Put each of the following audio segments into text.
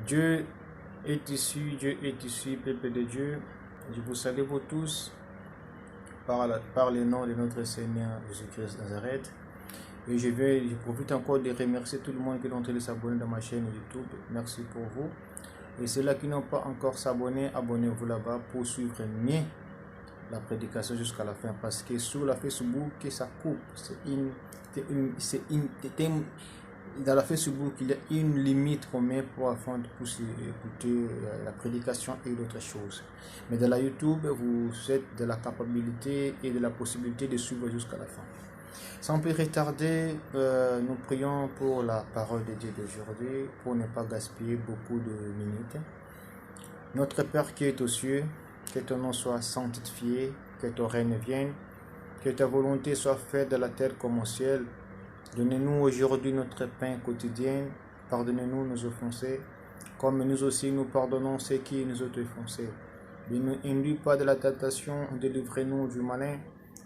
Dieu est ici, Dieu est ici, peuple de Dieu. Je vous salue vous tous par le nom de notre Seigneur Jésus-Christ Nazareth. Et je profite encore de remercier tout le monde qui est en train de s'abonner dans ma chaîne YouTube. Merci pour vous. Et ceux-là qui n'ont pas encore s'abonné, abonnez-vous là-bas pour suivre mieux la prédication jusqu'à la fin. Parce que sur la Facebook, ça coupe. Dans la Facebook, il y a une limite qu'on met pour écouter la prédication et d'autres choses. Mais dans la YouTube, vous êtes de la capacité et de la possibilité de suivre jusqu'à la fin. Sans plus retarder, nous prions pour la parole de Dieu d'aujourd'hui, pour ne pas gaspiller beaucoup de minutes. Notre Père qui est aux cieux, que ton nom soit sanctifié, que ton règne vienne, que ta volonté soit faite de la terre comme au ciel. Donnez-nous aujourd'hui notre pain quotidien. Pardonnez-nous nos offensés, comme nous aussi nous pardonnons ceux qui nous ont offensés. Ne nous induis pas de la tentation, délivrez-nous du malin,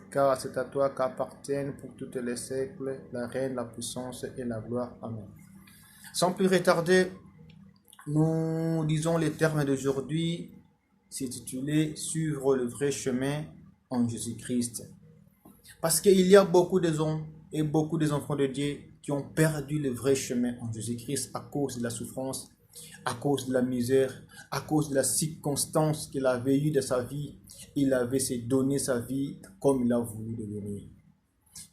car c'est à toi qu'appartiennent pour toutes les siècles la reine, la puissance et la gloire. Amen. Sans plus retarder, nous disons les termes d'aujourd'hui, c'est intitulé « Suivre le vrai chemin en Jésus-Christ ». Parce qu'il y a beaucoup de hommes et beaucoup des enfants de Dieu qui ont perdu le vrai chemin en Jésus-Christ à cause de la souffrance, à cause de la misère, à cause de la circonstance qu'il avait eue de sa vie. Il avait donné sa vie comme il a voulu le donner.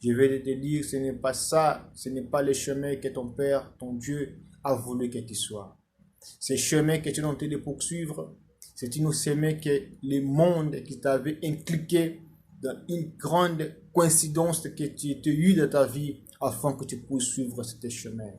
Je vais te dire, ce n'est pas ça, ce n'est pas le chemin que ton Père, ton Dieu a voulu que tu sois. Ce chemin que tu es en train de poursuivre, c'est une chemin que le monde qui t'avait impliqué dans une grande coïncidence que tu as eu de ta vie afin que tu puisses suivre ce chemin.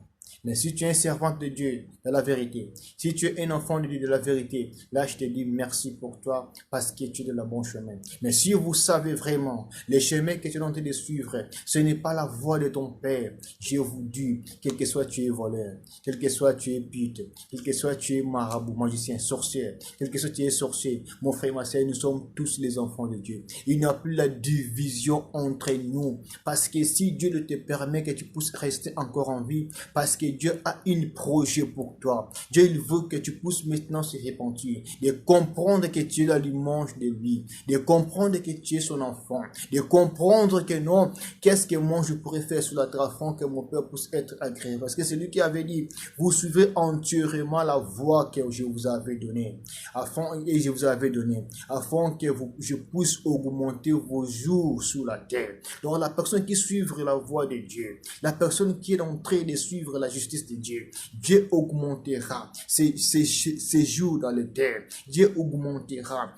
Mais si tu es un servant de Dieu de la vérité, si tu es un enfant de Dieu de la vérité, là je te dis merci pour toi parce que tu es de la bon chemin. Mais si vous savez vraiment les chemins que tu es en train de suivre, ce n'est pas la voie de ton Père, je vous dis, quel que soit tu es voleur, quel que soit tu es pute, quel que soit tu es marabout, magicien, sorcière, quel que soit tu es sorcier, mon frère, ma soeur, nous sommes tous les enfants de Dieu. Il n'y a plus la division entre nous parce que si Dieu ne te permet que tu puisses rester encore en vie, parce que Dieu a un projet pour toi. Dieu il veut que tu puisses maintenant se repentir, de comprendre que tu es la limage de lui, de comprendre que tu es son enfant, de comprendre que non, qu'est-ce que moi je pourrais faire sur la terre afin que mon Père puisse être agréable. Parce que c'est lui qui avait dit, vous suivez entièrement la voie que je vous avais donnée, afin que je puisse augmenter vos jours sur la terre. Donc la personne qui suit la voie de Dieu, la personne qui est en train de suivre la justice de Dieu, Dieu augmentera ses jours dans les terres. Dieu augmentera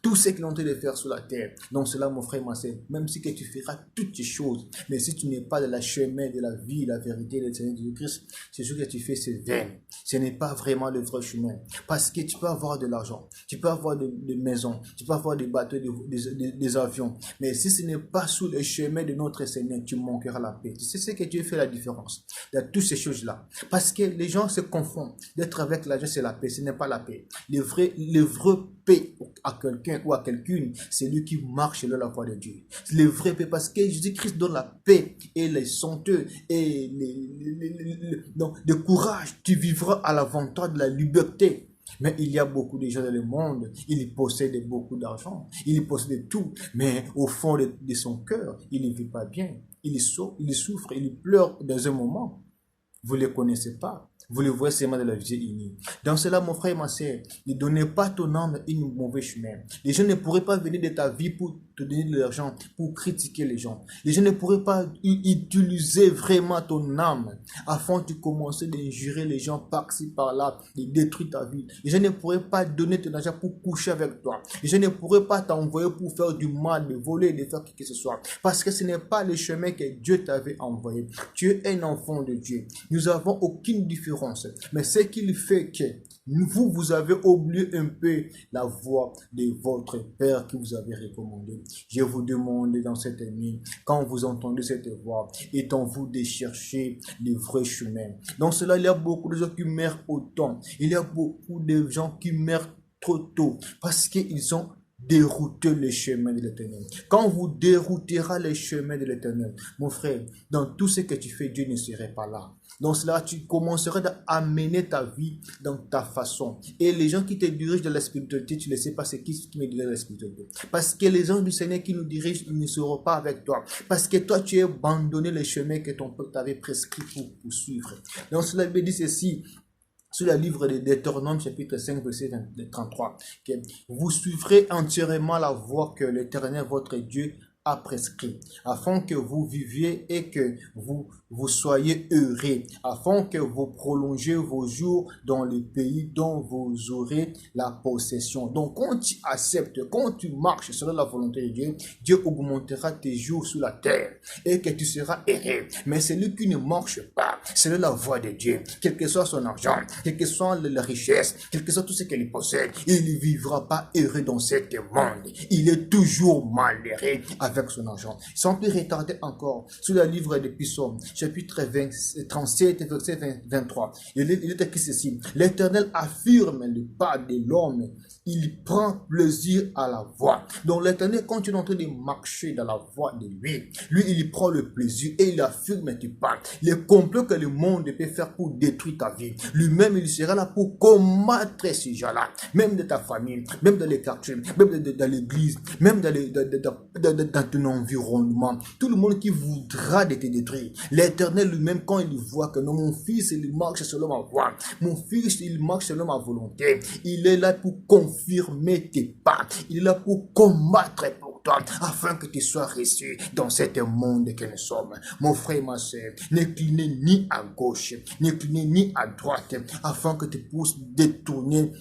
tout ce qu'il est en train de faire sur la terre. Donc cela, mon frère, ma soeur, même si que tu feras toutes ces choses, mais si tu n'es pas de la chemin de la vie, la vérité de Seigneur Jésus-Christ, c'est ce que tu fais, c'est vain. Ce n'est pas vraiment le vrai chemin. Parce que tu peux avoir de l'argent, tu peux avoir des maisons, tu peux avoir des bateaux, des avions. Mais si ce n'est pas sous le chemin de notre Seigneur, tu manqueras la paix. C'est ce que Dieu fait la différence dans toutes ces choses-là. Parce que les gens se confondent. D'être avec l'argent, c'est la paix. Ce n'est pas la paix. Le vrai paix à quelqu'un ou à quelqu'une, c'est lui qui marche dans la voie de Dieu. C'est le vrai paix parce que Jésus-Christ donne la paix et les senteurs et le courage. Tu vivras à l'avantage de la liberté. Mais il y a beaucoup de gens dans le monde, ils possèdent beaucoup d'argent, ils possèdent tout, mais au fond de son cœur, il ne vit pas bien. Il souffre, il pleure dans un moment. Vous ne les connaissez pas. Vous le voyez seulement de la vie unie. Dans cela, mon frère et ma soeur, ne donnez pas ton âme une mauvaise chemin. Les gens ne pourraient pas venir de ta vie pour te donner de l'argent, pour critiquer les gens. Les gens ne pourraient pas utiliser vraiment ton âme afin de commencer d'injurer les gens par-ci, par-là, de détruire ta vie. Les gens ne pourraient pas donner ton argent pour coucher avec toi. Les gens ne pourraient pas t'envoyer pour faire du mal, de voler, de faire quelque que ce soit. Parce que ce n'est pas le chemin que Dieu t'avait envoyé. Tu es un enfant de Dieu. Nous n'avons aucune différence. Mais ce qu'il fait que vous avez oublié un peu la voie de votre Père qui vous avait recommandé. Je vous demande dans cette nuit, quand vous entendez cette voix, étant-vous de chercher le vrai chemin. Dans cela, il y a beaucoup de gens qui meurent autant. Il y a beaucoup de gens qui meurent trop tôt parce qu'ils ont dérouter les chemins de l'Éternel. Quand vous dérouterez les chemins de l'Éternel, mon frère, dans tout ce que tu fais, Dieu ne serait pas là. Donc cela, tu commenceras à amener ta vie dans ta façon. Et les gens qui te dirigent de la spiritualité, tu ne sais pas c'est qui me dirige de la spiritualité. Parce que les gens du Seigneur qui nous dirigent, ils ne seront pas avec toi. Parce que toi, tu as abandonné les chemins que ton peuple t'avait prescrits pour suivre. Donc cela me dit ceci. Sur le livre de Deutéronome, chapitre 5, verset 33, que vous suivrez entièrement la voie que l'Éternel, votre Dieu, a prescrit, afin que vous viviez et que vous soyez heureux, afin que vous prolongiez vos jours dans le pays dont vous aurez la possession. Donc, quand tu acceptes, quand tu marches selon la volonté de Dieu, Dieu augmentera tes jours sur la terre et que tu seras heureux. Mais celui qui ne marche pas selon la voie de Dieu, quel que soit son argent, quelle que soit la richesse, quel que soit tout ce qu'il possède, il ne vivra pas heureux dans ce monde. Il est toujours malheureux avec son argent. Sans plus retarder encore, sur le livre des Psaumes, chapitre 37, verset 23, il est écrit ceci: l'Éternel affirme le pas de l'homme, il prend plaisir à la voie. Donc l'Éternel, quand tu es en train de marcher dans la voie de lui, il prend le plaisir et il affirme tes pas. Les complots que le monde peut faire pour détruire ta vie, lui-même il sera là pour combattre ces gens-là, même de ta famille, même dans les quartiers, même dans l'église, même dans ton environnement. Tout le monde qui voudra de te détruire, l'Éternel lui-même, quand il voit que non, mon fils il marche selon ma voie, mon fils il marche selon ma volonté, il est là pour confirmer tes pas, il est là pour combattre pour toi, afin que tu sois reçu dans cet monde que nous sommes. Mon frère et ma soeur, n'inclinez ni à gauche, n'inclinez ni à droite, afin que tu puisses détourner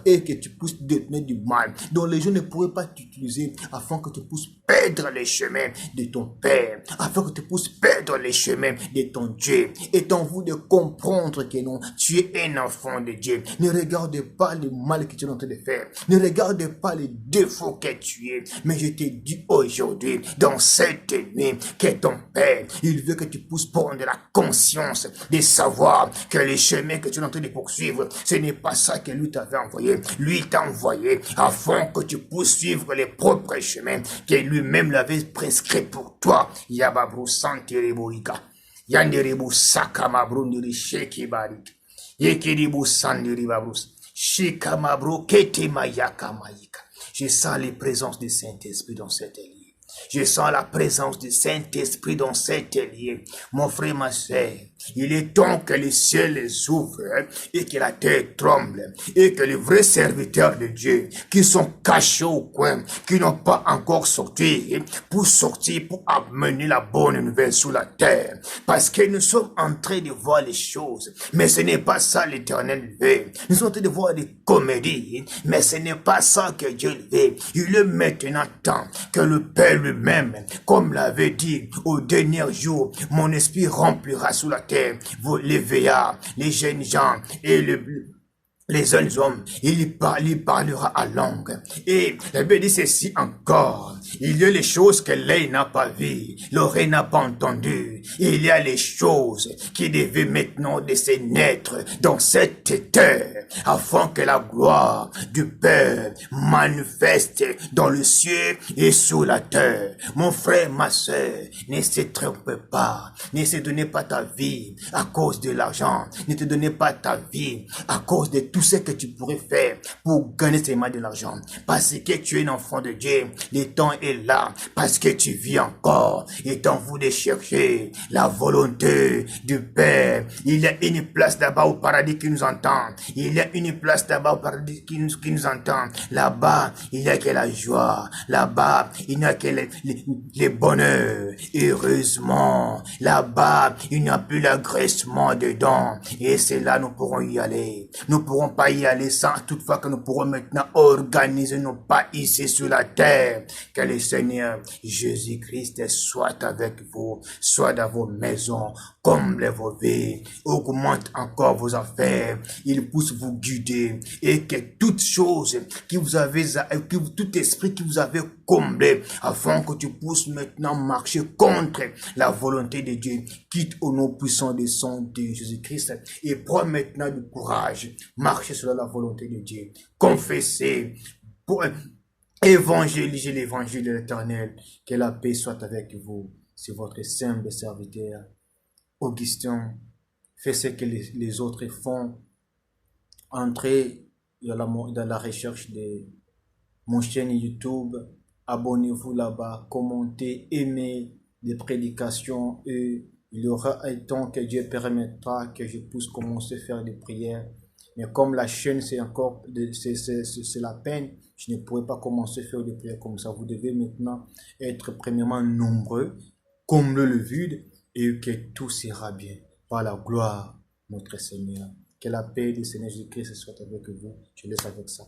et que tu puisses détourner du mal, dont les gens ne pourraient pas t'utiliser, afin que tu puisses perdre les chemins de ton Père, afin que tu puisses perdre les chemins de ton Dieu. Et en vous de comprendre que non, tu es un enfant de Dieu. Ne regarde pas le mal que tu es en train de faire. Ne regarde pas les défauts que tu es. Mais je te dis aujourd'hui, dans cette nuit, que ton Père, il veut que tu puisses prendre la conscience de savoir que les chemins que tu es en train de poursuivre, ce n'est pas ça que lui t'avait envoyé. Lui t'a envoyé afin que tu puisses suivre les propres chemins que lui-même l'avait prescrit pour toi. Yababru santereboika. Yanderebu sakamabru nirisheki barik. Yekiribu sanderibabrus. Shikamabru ketemayaka maika. Je sens les présences du Saint-Esprit dans cette lieu. Je sens la présence du Saint-Esprit dans cette lieu. Mon frère, ma soeur, il est temps que les cieux les ouvrent et que la terre tremble et que les vrais serviteurs de Dieu qui sont cachés au coin, qui n'ont pas encore sorti, pour sortir, pour amener la bonne nouvelle sur la terre. Parce que nous sommes en train de voir les choses, mais ce n'est pas ça l'Éternel veut. Nous sommes en train de voir des comédies, mais ce n'est pas ça que Dieu veut. Il est maintenant temps que le Père lui-même, comme l'avait dit au dernier jour, mon esprit remplira sur la terre les veillards, les jeunes gens et les jeunes hommes, il parlera à langue. Et la Bible dit ceci encore: il y a les choses que l'œil n'a pas vues, l'oreille n'a pas entendues. Il y a les choses qui devaient maintenant de se naître dans cette terre, afin que la gloire du Père manifeste dans le ciel et sur la terre. Mon frère, ma soeur, ne se trompe pas, ne se donnez pas ta vie à cause de l'argent, ne te donnez pas ta vie à cause de tout ce que tu pourrais faire pour gagner seulement de l'argent. Parce que tu es un enfant de Dieu, le temps est là, parce que tu vis encore. Et en vous de chercher la volonté du Père. Il y a une place là-bas au paradis qui nous entend. Il y a une place là-bas au paradis qui nous entend. Là-bas, il n'y a que la joie. Là-bas, il n'y a que les bonheurs. Heureusement, là-bas, il n'y a plus l'agressement dedans. Et c'est là nous pourrons y aller. Nous ne pourrons pas y aller sans toutefois que nous pourrons maintenant organiser nos pas ici sur la terre. Que le Seigneur Jésus-Christ soit avec vous, soit dans vos maisons, comble vos vies, augmente encore vos affaires, il puisse vous guider et que toute chose qui vous avez, tout esprit qui vous avait comblé, afin que tu puisses maintenant marcher contre la volonté de Dieu, quitte au nom puissant de son de Jésus-Christ et prends maintenant du courage, marcher selon la volonté de Dieu, confesser, pour évangéliser l'évangile de l'Éternel. Que la paix soit avec vous. C'est votre simple serviteur, Augustin faites ce que les autres font. Entrez dans la recherche de mon chaîne YouTube, abonnez-vous là-bas, commentez, aimez des prédications et il y aura un temps que Dieu permettra que je puisse commencer à faire des prières. Mais comme la chaîne, c'est encore, c'est la peine, je ne pourrais pas commencer à faire des prières comme ça. Vous devez maintenant être premièrement nombreux, combler le vide et que tout sera bien. Par la gloire, notre Seigneur. Que la paix du Seigneur Jésus-Christ soit avec vous. Je laisse avec ça.